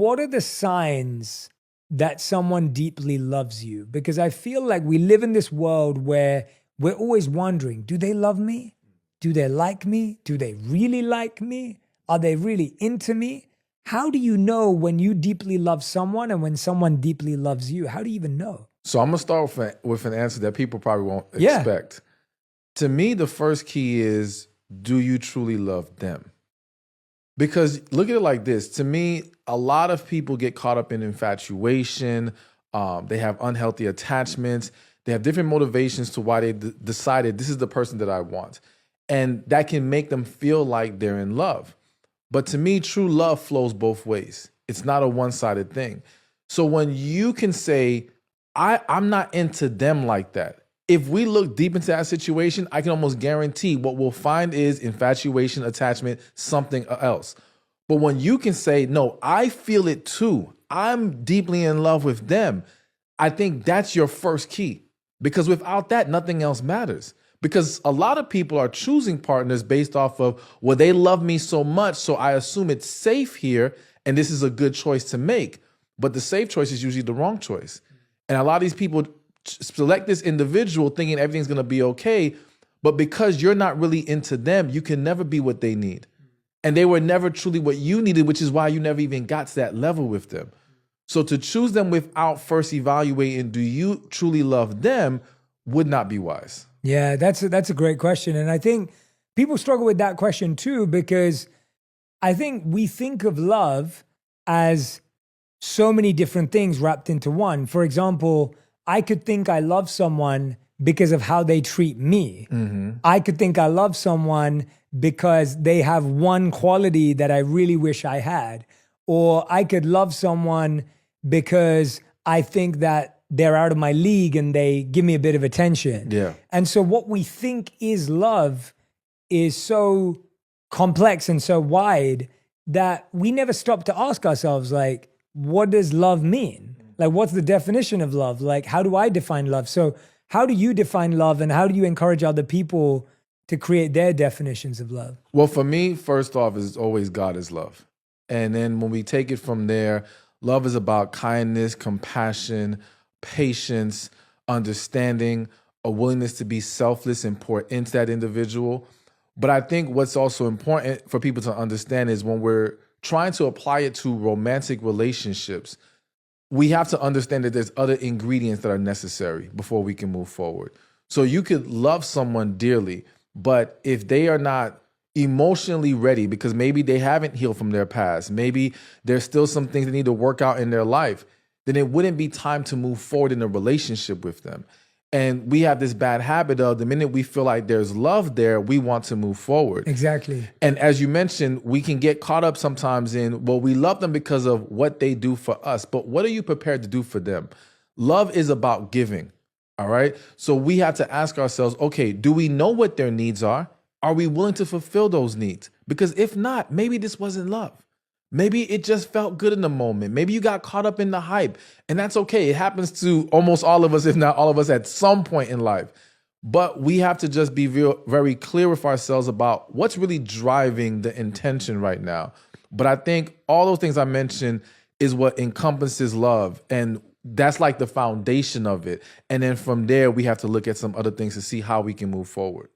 what are the signs that someone deeply loves you? Because I feel like we live in this world where we're always wondering, do they love me? Do they like me? Do they really like me? Are they really into me? How do you know when you deeply love someone and when someone deeply loves you? How do you even know? So I'm going to start with an answer that people probably won't Yeah. expect. To me, the first key is, do you truly love them? Because look at it like this. To me, a lot of people get caught up in infatuation. They have unhealthy attachments. They have different motivations to why they decided this is the person that I want. And that can make them feel like they're in love. But to me, true love flows both ways. It's not a one-sided thing. So when you can say, I'm not into them like that. If we look deep into that situation, I can almost guarantee what we'll find is infatuation, attachment, something else. But when you can say, no, I feel it too. I'm deeply in love with them. I think that's your first key. Because without that, nothing else matters. Because a lot of people are choosing partners based off of, well, they love me so much, so I assume it's safe here, and this is a good choice to make. But the safe choice is usually the wrong choice. And a lot of these people select this individual thinking everything's going to be okay, but because you're not really into them, you can never be what they need. And they were never truly what you needed, which is why you never even got to that level with them. So to choose them without first evaluating, do you truly love them, would not be wise. Yeah, that's a great question. And I think people struggle with that question too, because I think we think of love as so many different things wrapped into one. For example, I could think I love someone because of how they treat me. Mm-hmm. I could think I love someone because they have one quality that I really wish I had. Or I could love someone because I think that they're out of my league and they give me a bit of attention. Yeah. And so what we think is love is so complex and so wide that we never stop to ask ourselves, like, what does love mean? Like, what's the definition of love? Like, how do I define love? So how do you define love, and how do you encourage other people to create their definitions of love? Well, for me, first off, is always God is love. And then when we take it from there, love is about kindness, compassion, patience, understanding, a willingness to be selfless and pour into that individual. But I think what's also important for people to understand is when we're trying to apply it to romantic relationships, we have to understand that there's other ingredients that are necessary before we can move forward. So you could love someone dearly, but if they are not emotionally ready, because maybe they haven't healed from their past, maybe there's still some things they need to work out in their life, then it wouldn't be time to move forward in a relationship with them. And we have this bad habit of the minute we feel like there's love there, we want to move forward. Exactly. And as you mentioned, we can get caught up sometimes in, well, we love them because of what they do for us, but what are you prepared to do for them? Love is about giving, all right? So we have to ask ourselves, okay, do we know what their needs are? Are we willing to fulfill those needs? Because if not, maybe this wasn't love. Maybe it just felt good in the moment. Maybe you got caught up in the hype, and that's okay. It happens to almost all of us, if not all of us, at some point in life. But we have to just be very clear with ourselves about what's really driving the intention right now. But I think all those things I mentioned is what encompasses love, and that's like the foundation of it. And then from there, we have to look at some other things to see how we can move forward.